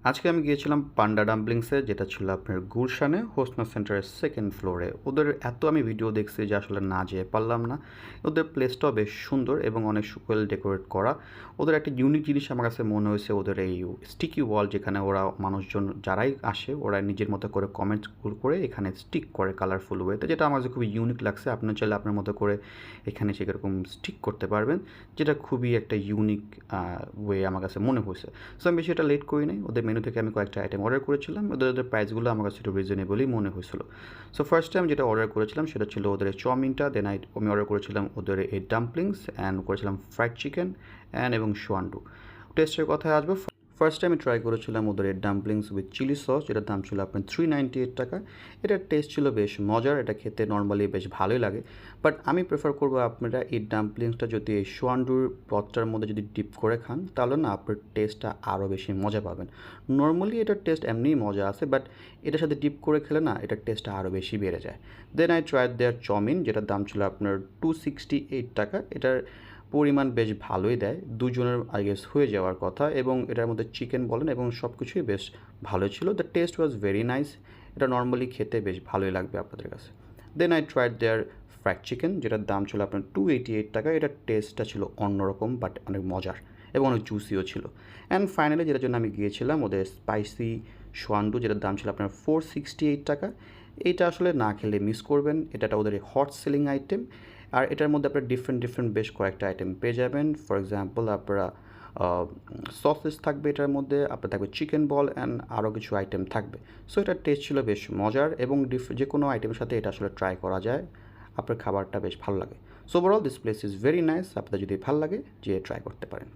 আজকে আমি গিয়েছিলাম পান্ডা ডাম্পলিংসে, যেটা ছিল আপনার গুলশানে হোসনা সেন্টারের সেকেন্ড ফ্লোরে। ওদের এত আমি ভিডিও দেখছি যে আসলে না যেয়ে পারলাম না। ওদের প্লেসটাও বেশ সুন্দর এবং অনেক ওয়েল ডেকোরেট করা। ওদের একটা ইউনিক জিনিস আমার কাছে মনে হয়েছে, ওদের এই স্টিকি ওয়াল, যেখানে ওরা মানুষজন যারাই আসে ওরা নিজের মতো করে কমেন্টস করে এখানে স্টিক করে কালারফুল ওয়েতে, যেটা আমার কাছে খুবই ইউনিক লাগছে। আপনি চাইলে আপনার মতো করে এখানে সেরকম স্টিক করতে পারবেন, যেটা খুবই একটা ইউনিক ওয়ে আমার কাছে মনে হয়েছে। সো আমি বেশি এটা লেট করি নাই। ওদের মেনু থেকে আমি কয়েকটা আইটেম অর্ডার করেছিলাম। ওদের প্রাইসগুলো আমার কাছে একটু রিজনেবলই মনে হয়েছিল। সো ফার্স্ট টাইম যেটা অর্ডার করেছিলাম সেটা ছিল ওদের চাউমিনটা, দেন আমি অর্ডার করেছিলাম ওদের এই ডাম্পলিংস অ্যান্ড করেছিলাম ফ্রাইড চিকেন এবং সোয়ান্ডু। টেস্টের কথায় আসবো, ফার্স্টে আমি ট্রাই করেছিলাম ওদের এই ডাম্পলিংস উইথ চিলি সস, যেটার দাম ছিল আপনার 398 টাকা। এটার টেস্ট ছিল বেশ মজার, এটা খেতে নর্মালি বেশ ভালোই লাগে। বাট আমি প্রেফার করবো আপনারা এই ডাম্পলিংসটা যদি এই সোয়ান্ডুর পদটার মধ্যে যদি ডিপ করে খান, তাহলে না আপনার টেস্টটা আরও বেশি মজা পাবেন। নর্মালি এটার টেস্ট এমনিই মজা আছে, বাট এটার সাথে ডিপ করে খেলে না এটার টেস্টটা আরও বেশি বেড়ে যায়। Then I try their chowmein, যেটার দাম ছিল আপনার 268 টাকা। এটার পরিমাণ বেশ ভালোই দেয়, দুজনের আই গেস হয়ে যাওয়ার কথা, এবং এটার মধ্যে চিকেন বলেন এবং সব কিছুই বেশ ভালো ছিল। The taste was very nice. এটা নর্মালি খেতে বেশ ভালোই লাগবে আপনাদের কাছে। Then I tried their fried chicken, যেটার দাম ছিল আপনার 288 টাকা। এটার টেস্টটা ছিল অন্যরকম, বাট অনেক মজার এবং অনেক জুসিও ছিল। অ্যান্ড ফাইনালি যেটার জন্য আমি গিয়েছিলাম ওদের স্পাইসি সোয়ান্ডু, যেটার দাম ছিল আপনার 468 টাকা। এইটা আসলে না খেলে মিস করবেন। এটা ওদের হট সেলিং আইটেম, আর এটার মধ্যে আপনার ডিফারেন্ট বেশ কয়েকটা আইটেম পেয়ে যাবেন। ফর এক্সাম্পল আপনারা সসেস থাকবে এটার মধ্যে, আপনার থাকবে চিকেন বল অ্যান্ড আরও কিছু আইটেম থাকবে। সো এটার টেস্ট ছিল বেশ মজার এবং যে কোনো আইটেমের সাথে এটা আসলে ট্রাই করা যায়, আপনার খাবারটা বেশ ভালো লাগে। So overall this place is very nice. আপনাদের যদি ভালো লাগে যে ট্রাই করতে পারেন।